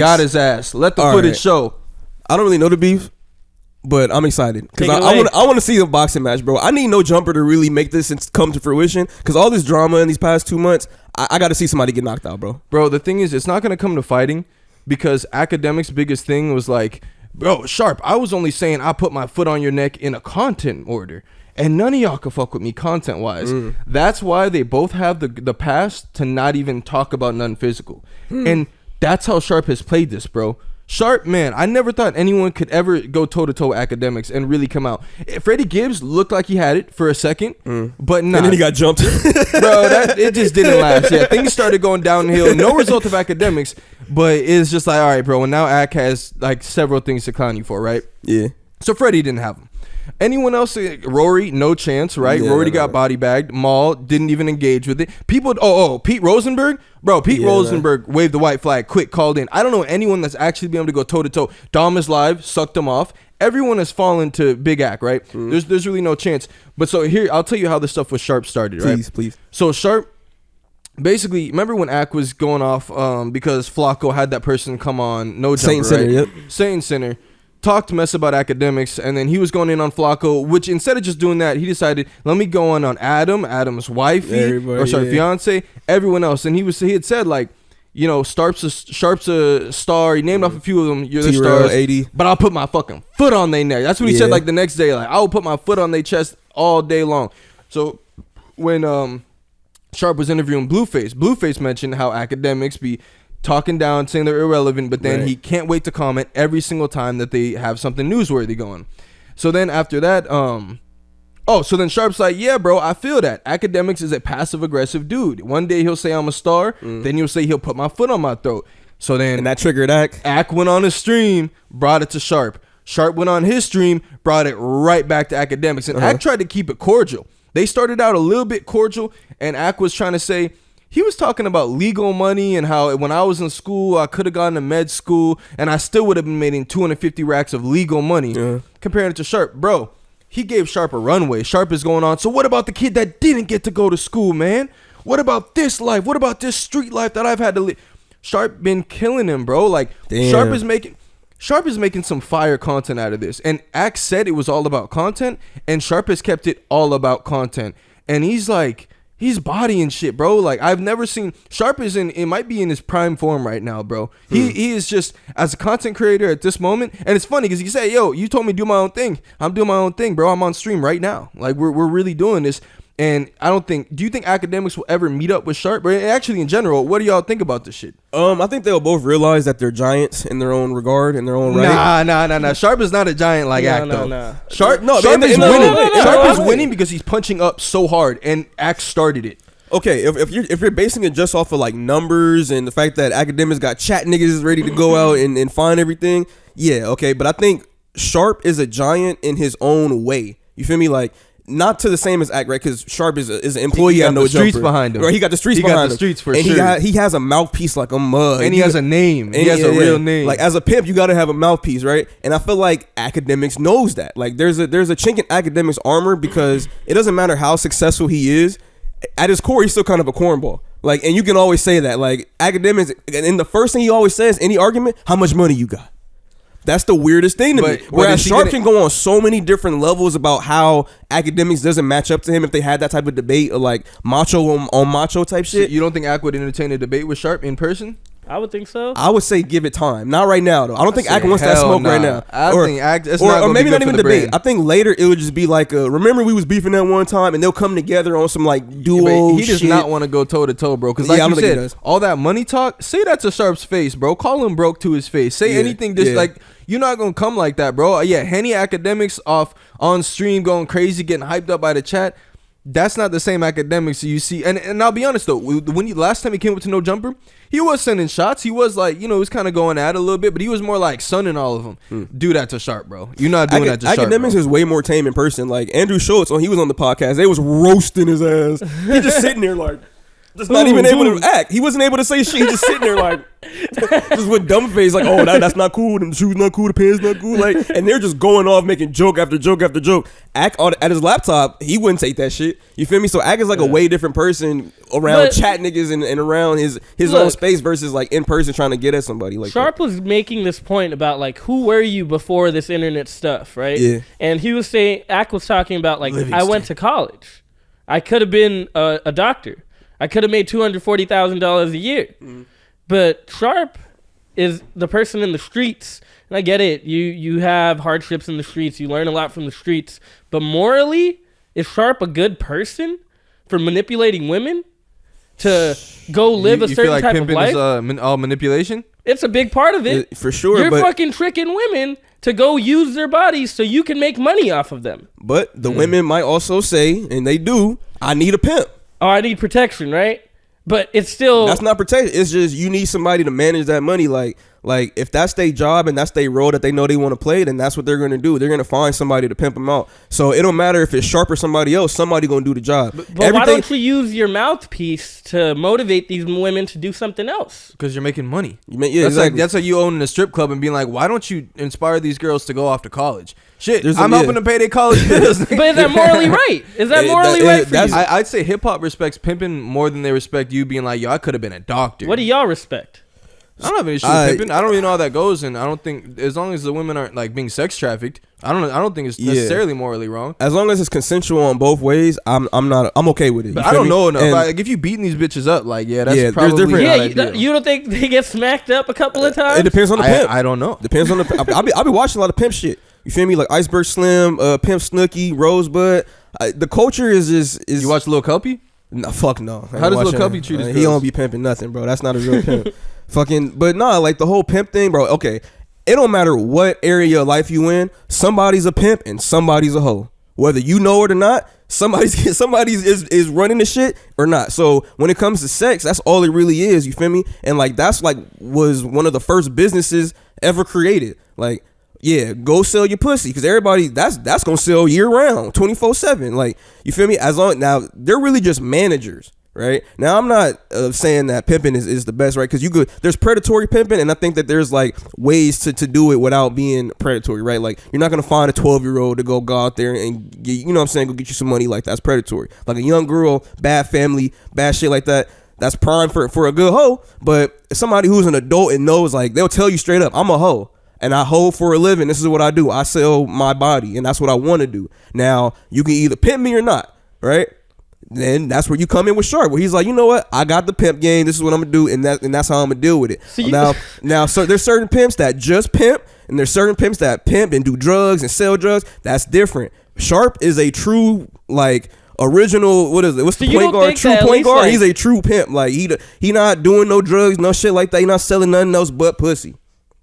got his ass. Let the footage show. I don't really know the beef, but I'm excited because I want to see a boxing match, bro. I need No Jumper to really make this come to fruition because all this drama in these past 2 months, I got to see somebody get knocked out, bro. Bro, the thing is, it's not gonna come to fighting because Akademiks' biggest thing was like, bro, Sharp, I was only saying I put my foot on your neck in a content order. And none of y'all can fuck with me content-wise. That's why they both have the past to not even talk about nothing physical. And that's how Sharp has played this, bro. Sharp, man, I never thought anyone could ever go toe-to-toe with Akademiks and really come out. Freddie Gibbs looked like he had it for a second, but not. And then he got jumped. Bro, it just didn't last. Yeah, things started going downhill. No result of Akademiks, but it's just like, all right, bro, and now Ak has like several things to clown you for, right? Yeah. So Freddie didn't have them. Anyone else? Rory, no chance, right? Yeah, Rory got body bagged. Maul didn't even engage with it. People, Pete Rosenberg, bro. Pete Rosenberg waved the white flag, quick, called in. I don't know anyone that's actually been able to go toe to toe. Dom is live, sucked him off. Everyone has fallen to Big Ak, right? There's really no chance. But so here, I'll tell you how this stuff with Sharp started, right? Please. So Sharp, basically, remember when Ak was going off because Flacco had that person come on, no jumper, Saint right? Center, Saint Center. Talked mess about Akademiks, and then he was going in on Flacco, which instead of just doing that, he decided, let me go on Adam's wifey, fiance, everyone else. And he had said, like, you know, Sharp's a star. He named off a few of them. You're the stars, 80. But I'll put my fucking foot on their neck. That's what he said, like, the next day. Like, I will put my foot on their chest all day long. So when Sharp was interviewing Blueface mentioned how Akademiks be talking down, saying they're irrelevant, but then he can't wait to comment every single time that they have something newsworthy going. So then after that, so then Sharp's like, yeah, bro, I feel that. Akademiks is a passive-aggressive dude. One day he'll say I'm a star, then he'll say he'll put my foot on my throat. So then... And that triggered Ak. Ak went on his stream, brought it to Sharp. Sharp went on his stream, brought it right back to Akademiks. And Ak tried to keep it cordial. They started out a little bit cordial, and Ak was trying to say... He was talking about legal money and how when I was in school, I could have gone to med school and I still would have been making 250 racks of legal money. Comparing it to Sharp. Bro, he gave Sharp a runway. Sharp is going on. So what about the kid that didn't get to go to school, man? What about this life? What about this street life that I've had to live? Sharp been killing him, bro. Like, Sharp is making some fire content out of this. And Ak said it was all about content, and Sharp has kept it all about content. And he's like... He's bodying shit, bro. Like, I've never seen... Sharp it might be in his prime form right now, bro. He is just, as a content creator at this moment, and it's funny because he said, yo, you told me to do my own thing. I'm doing my own thing, bro. I'm on stream right now. Like, we're really doing this. And do you think Akademiks will ever meet up with Sharp? Or actually, in general, what do y'all think about this shit? I think they'll both realize that they're giants in their own regard, in their own right. Nah. Sharp is not a giant like Ak, though. Nah. Sharp is winning. Sharp is winning because he's punching up so hard, and Ak started it. Okay, if you're basing it just off of like numbers and the fact that Akademiks got chat niggas ready to go out and find everything, yeah, okay. But I think Sharp is a giant in his own way. You feel me? Like, not to the same as Ak, right? Because Sharp is an employee at No Jumper. Streets behind him. Right, he got the streets behind him. He got the streets for and sure. He has a mouthpiece like a mug. And he has a name. He has a real name. Like, as a pimp, you got to have a mouthpiece, right? And I feel like Akademiks knows that. Like, there's a chink in Akademiks' armor because it doesn't matter how successful he is. At his core, he's still kind of a cornball. Like, and you can always say that. Like, Akademiks, and the first thing he always says, any argument, how much money you got? That's the weirdest thing to me. Whereas Sharp can go on so many different levels about how Akademiks doesn't match up to him if they had that type of debate or like macho on macho type shit. So you don't think Ak would entertain a debate with Sharp in person? I would think so. I would say give it time. Not right now, though. I don't think Ak wants that smoke right now. I think Ak, or maybe not even debate. I think later it would just be like, remember we was beefing that one time, and they'll come together on some like duo. He does not want to go toe to toe, bro. Because like you said, all that money talk. Say that to Sharp's face, bro. Call him broke to his face. Say anything. Like, you're not gonna come like that, bro. Yeah, Henny Akademiks off on stream going crazy, getting hyped up by the chat. That's not the same Akademiks you see. And I'll be honest though, when last time he came up to No Jumper, he was sending shots. He was like, he was kind of going at it a little bit, but he was more like sunning all of them. Do that to Sharp, bro. You're not doing that to Sharp. Akademiks is way more tame in person. Like Andrew Schultz, when he was on the podcast, they was roasting his ass. He just sitting there like. Just not even able to act. He wasn't able to say shit. He just sitting there like, just with dumb face, like, oh, that's not cool. The shoes not cool. The pants not cool. Like, and they're just going off making joke after joke after joke. Ak at his laptop, he wouldn't take that shit. You feel me? So Ak is like a way different person around chat niggas and around his own space versus like in person trying to get at somebody. Like Sharp was making this point about like, who were you before this internet stuff, right? Yeah. And he was saying, Ak was talking about like, I went to college. I could have been a doctor. I could have made $240,000 a year. But Sharp is the person in the streets. And I get it. You have hardships in the streets. You learn a lot from the streets. But morally, is Sharp a good person for manipulating women to go live a certain type of life? You feel like pimping is all manipulation? It's a big part of it. For sure. You're fucking tricking women to go use their bodies so you can make money off of them. But the women might also say, and they do, I need a pimp. Oh, I need protection, right? But it's still... That's not protection. It's just you need somebody to manage that money. Like if that's their job and that's their role that they know they want to play, then that's what they're going to do. They're going to find somebody to pimp them out. So it don't matter if it's Sharp or somebody else. Somebody going to do the job. But why don't you use your mouthpiece to motivate these women to do something else? Because you're making money. Yeah, that's like you owning a strip club and being like, why don't you inspire these girls to go off to college? Shit, I'm helping to pay their college bills. But is that morally right? Is that morally right for you? I'd say hip hop respects pimping more than they respect you being like, yo, I could have been a doctor. What do y'all respect? I don't have any issue with pimping. I don't really know how that goes, and I don't think as long as the women aren't like being sex trafficked, I don't think it's necessarily morally wrong. As long as it's consensual on both ways, I'm okay with it. But I don't know enough. Like, if you beating these bitches up, like that's probably different. Yeah, you don't think they get smacked up a couple of times? It depends on the pimp. I don't know. Depends on the. I'll be watching a lot of pimp shit. You feel me? Like Iceberg Slim, Pimp Snooki, Rosebud. The culture is just. You watch Lil Kelpie? No, fuck no. How does Lil Kelpie treat his girls? He don't be pimping nothing, bro. That's not a real pimp. Fucking, but nah, like the whole pimp thing, bro. Okay, it don't matter what area of life you in. Somebody's a pimp and somebody's a hoe. Whether you know it or not, somebody's is running the shit or not. So when it comes to sex, that's all it really is. You feel me? And like that's like was one of the first businesses ever created. Like, yeah, go sell your pussy because everybody that's gonna sell year round, 24/7. Like, you feel me? Now they're really just managers. Right now, I'm not saying that pimping is the best, right? Because there's predatory pimping, and I think that there's like ways to do it without being predatory, right? Like you're not gonna find a 12-year-old to go out there and get, you know what I'm saying, go get you some money. Like that's predatory. Like a young girl, bad family, bad shit like that. That's prime for a good hoe. But somebody who's an adult and knows, like they'll tell you straight up, I'm a hoe. And I hoe for a living. This is what I do. I sell my body, and that's what I want to do. Now you can either pimp me or not, right? Then that's where you come in with Sharp, where he's like, you know what, I got the pimp game. This is what I'm gonna do, and that's how I'm gonna deal with it. So now, so there's certain pimps that just pimp, and there's certain pimps that pimp and do drugs and sell drugs. That's different. Sharp is a true like original. What is it? What's the point guard? True point guard. He's a true pimp. Like he not doing no drugs, no shit like that. He not selling nothing else but pussy.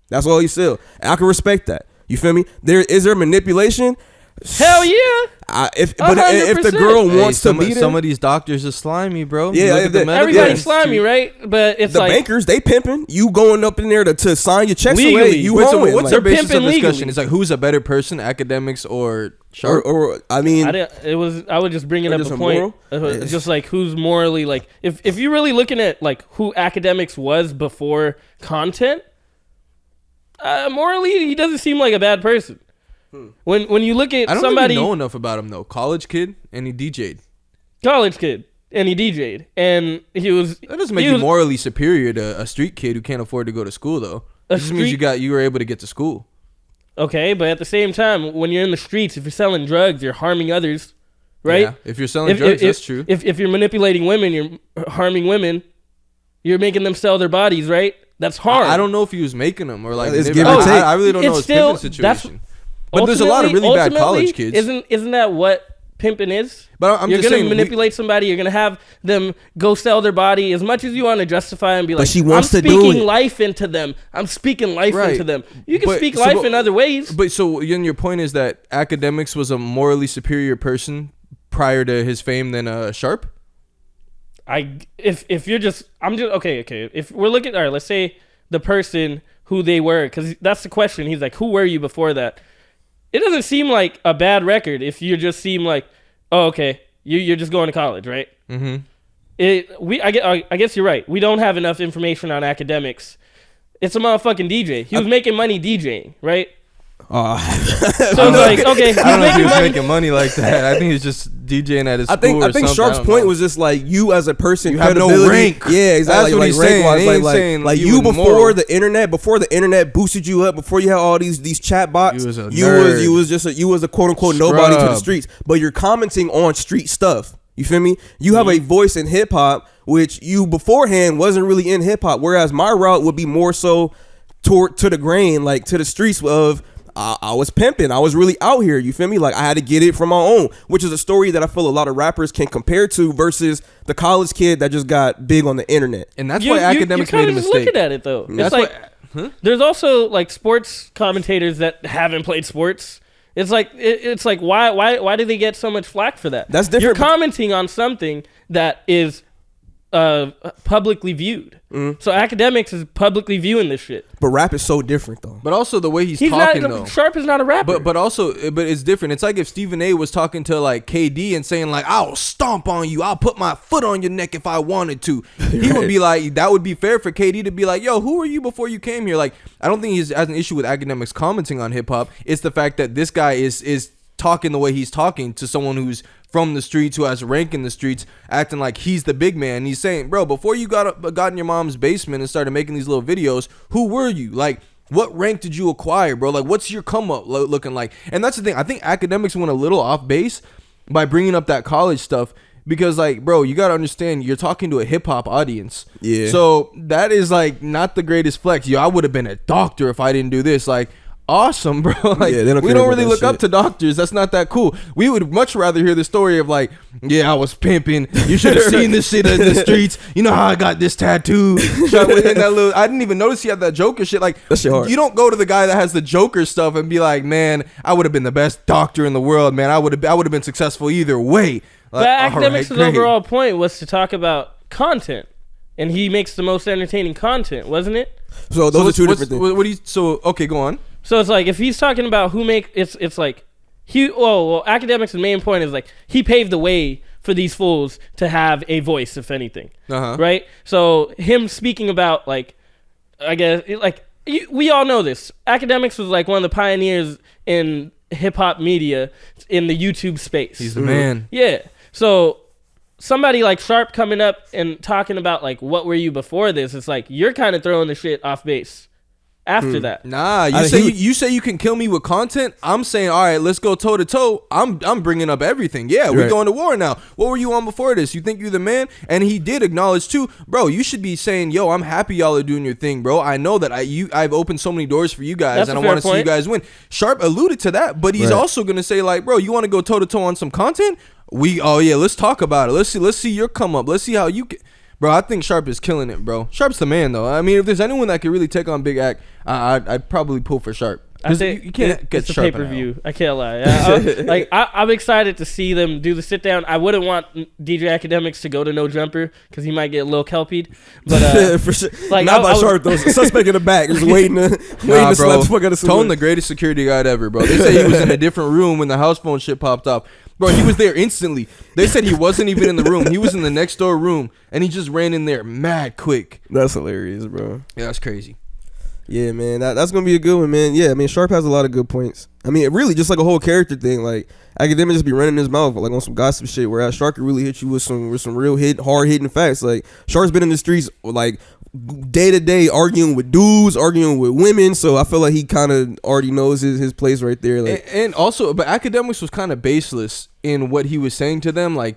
That's all he sell. And I can respect that. You feel me? Is there manipulation? Hell yeah. If the girl wants to meet him, some of these doctors are slimy, bro. Yeah, everybody's slimy, right? But it's the like bankers, they pimping. You going up in there to sign your checks legally. away. You hoeing. What's their basis of discussion? It's like, who's a better person, Akademiks or Sharp? Or I mean, I would just bring it up a point. Just like who's morally like if you're really looking at like who Akademiks was before content, morally he doesn't seem like a bad person. When you look at somebody, I don't even know enough about him though. College kid and he DJ'd. And he was. That doesn't make you morally superior to a street kid who can't afford to go to school though. It just means you were able to get to school. Okay, but at the same time, when you're in the streets, if you're selling drugs, you're harming others, right? Yeah, if you're selling drugs, that's true. If you're manipulating women, you're harming women. You're making them sell their bodies, right? That's harm. I don't know if he was making them or like. I really don't know his pimping situation. But there's a lot of really bad college kids. Isn't that what pimping is? But you're going to manipulate somebody. You're going to have them go sell their body as much as you want to justify and be like, I'm speaking life into them. I'm speaking life into them. You can speak life in other ways. But so your point is that Akademiks was a morally superior person prior to his fame than Sharp? If you're just, okay. If we're looking, all right, let's say the person who they were, because that's the question. He's like, who were you before that? It doesn't seem like a bad record if you just seem like, oh, okay, you're just going to college, right? Mm-hmm. I guess you're right. We don't have enough information on Akademiks. It's a motherfucking DJ. He was making money DJing, right? So it's like, okay, he's I don't know if he was making money. making money like that. I think he's just DJing at his school. I think Sharp's point was just like you as a person, you have no rank. Yeah, exactly. That's what he's saying. Like you before the internet boosted you up, before you had all these chat bots, you was a quote unquote nobody to the streets, but you're commenting on street stuff. You feel me? You have a voice in hip hop, which you beforehand wasn't really in hip hop. Whereas my route would be more so to the grain, like to the streets of. I was pimping. I was really out here. You feel me? Like I had to get it from my own, which is a story that I feel a lot of rappers can compare to versus the college kid that just got big on the internet. And that's why Akademiks made a mistake. Looking at it though, it's like there's also like sports commentators that haven't played sports. It's like why do they get so much flack for that? That's different. You're commenting on something that is publicly viewed. So Akademiks is publicly viewing this shit. But rap is so different though. But also the way he's talking though. Sharp is not a rapper. But it's different. It's like if Stephen A was talking to like KD and saying like, I'll stomp on you, I'll put my foot on your neck if I wanted to. He would be like, that would be fair for KD to be like, yo, who were you before you came here? Like, I don't think he has an issue with Akademiks commenting on hip hop. It's the fact that this guy is talking the way he's talking to someone who's from the streets, who has rank in the streets, acting like he's the big man. He's saying, bro, before you got in your mom's basement and started making these little videos, who were you? Like, what rank did you acquire, bro? Like, what's your come up looking like? And that's the thing. I think Akademiks went a little off base by bringing up that college stuff because, like, bro, you got to understand, you're talking to a hip hop audience. Yeah. So that is, like, not the greatest flex. Yo, I would have been a doctor if I didn't do this. Like, awesome, bro. Like, we don't really look up to doctors. That's not that cool. We would much rather hear the story of like, yeah, I was pimping. You should have seen this shit in the streets. You know how I got this tattoo. I didn't even notice he had that Joker shit. Like, that shit hard. You don't go to the guy that has the Joker stuff and be like, man, I would have been the best doctor in the world, man. I would have been successful either way. Like, but Akademiks' overall point was to talk about content, and he makes the most entertaining content, wasn't it? So those are two different things. Okay, go on. So it's like if he's talking about who make it's like Akademiks' main point is like he paved the way for these fools to have a voice, if anything, right? So him speaking about like, I guess we all know this. Akademiks was like one of the pioneers in hip hop media in the YouTube space. He's the man. Yeah. So somebody like Sharp coming up and talking about like what were you before this? It's like you're kind of throwing the shit off base. After that, nah, you say you can kill me with content. I'm saying, all right, let's go toe to toe. I'm bringing up everything. Yeah, we're going to war now. What were you on before this? You think you're the man? And he did acknowledge too, bro. You should be saying, yo, I'm happy y'all are doing your thing, bro. I know that I've opened so many doors for you guys, and I want to see you guys win. Sharp alluded to that, but he's also gonna say like, bro, you want to go toe to toe on some content? Let's talk about it. Let's see your come up. Let's see how you can. Bro, I think Sharp is killing it, bro. Sharp's the man, though. I mean, if there's anyone that could really take on Big Act, I'd probably pull for Sharp. I think you can't get Sharp. It's a pay-per-view. I can't lie. I'm excited to see them do the sit-down. I wouldn't want DJ Akademiks to go to No Jumper because he might get a little kelpied. But for sure. Like, not by Sharp, though. Suspect in the back is waiting to slap the fuck out of someone. Tone, the greatest security guard ever, bro. They say he was in a different room when the house phone shit popped off. Bro, he was there instantly. They said he wasn't even in the room. He was in the next door room, and he just ran in there mad quick. That's hilarious, bro. Yeah, that's crazy. Yeah, man, that's going to be a good one, man. Yeah, I mean, Sharp has a lot of good points. I mean, really, just like a whole character thing. Like, Akademiks just be running his mouth, like, on some gossip shit, whereas Sharp could really hit you with some real hard-hitting facts. Like, Sharp's been in the streets, like, day-to-day arguing with dudes, arguing with women, so I feel like he kind of already knows his place right there. Like, and also, but Akademiks was kind of baseless in what he was saying to them, like,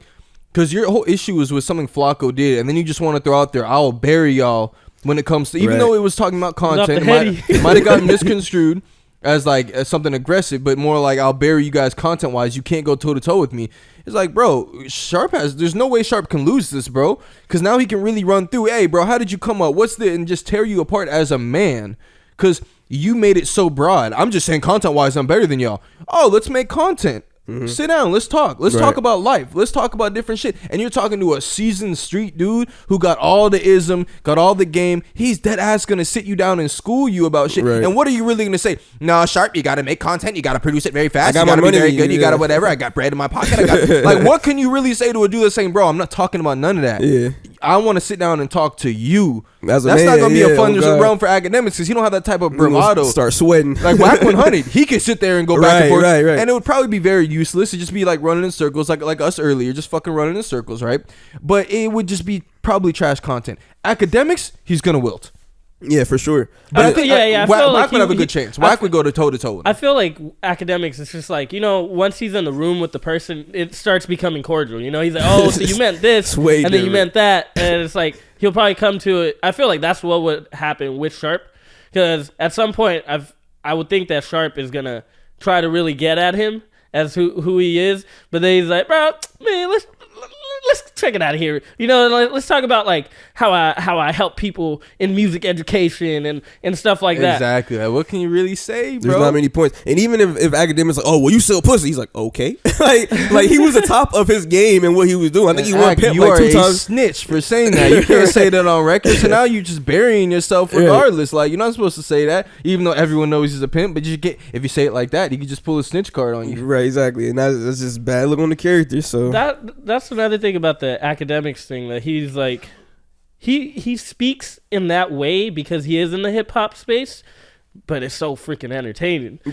because your whole issue was with something Flacco did, and then you just want to throw out there, I'll bury y'all when it comes to, even though it was talking about content, it might have gotten misconstrued as something aggressive, but more like, I'll bury you guys content-wise, you can't go toe-to-toe with me. It's like, bro, there's no way Sharp can lose this, bro, because now he can really run through, hey, bro, how did you come up, and just tear you apart as a man, because you made it so broad. I'm just saying content-wise, I'm better than y'all. Oh, let's make content. Sit down. Let's talk. Let's talk about life. Let's talk about different shit. And you're talking to a seasoned street dude who got all the ism, got all the game. He's dead ass gonna sit you down and school you about shit. Right. And what are you really gonna say? Nah, Sharp, you gotta make content. You gotta produce it very fast. You gotta be very good. You gotta whatever. I got bread in my pocket. I got like, what can you really say to a dude that's saying, bro, I'm not talking about none of that. Yeah. I want to sit down and talk to you. That's not gonna be a fun realm for Akademiks because he don't have that type of bravado. Start sweating like Whack 100. He could sit there and go back and forth, and it would probably be very useless. It'd just be like running in circles, like us earlier, just fucking running in circles, right? But it would just be probably trash content. Akademiks, he's gonna wilt. Yeah, for sure. But I think Whack would have a good chance. Whack would go toe to toe with him. I feel like Akademiks, it's just like, once he's in the room with the person, it starts becoming cordial. He's like, oh, so you meant this, and different. Then you meant that, and it's like he'll probably come to it. I feel like that's what would happen with Sharp, because at some point, I would think that Sharp is gonna try to really get at him as who he is, but then he's like, bro, man, let's check it out of here. Let's talk about like how I help people in music education and stuff like that. Exactly. Like, what can you really say, bro? There's not many points. And even if Akademiks like, oh, well, you sell pussy, he's like, okay. like he was the top of his game and what he was doing. I think he won pimp like 2 times. You are a snitch for saying that. You can't say that on record. So now you're just burying yourself regardless. Like, you're not supposed to say that, even though everyone knows he's a pimp. But if you say it like that, he could just pull a snitch card on you. Right, exactly. And that's just bad look on the character. So that's another thing about the Akademiks thing, that he's like, he speaks in that way because he is in the hip hop space, but it's so freaking entertaining.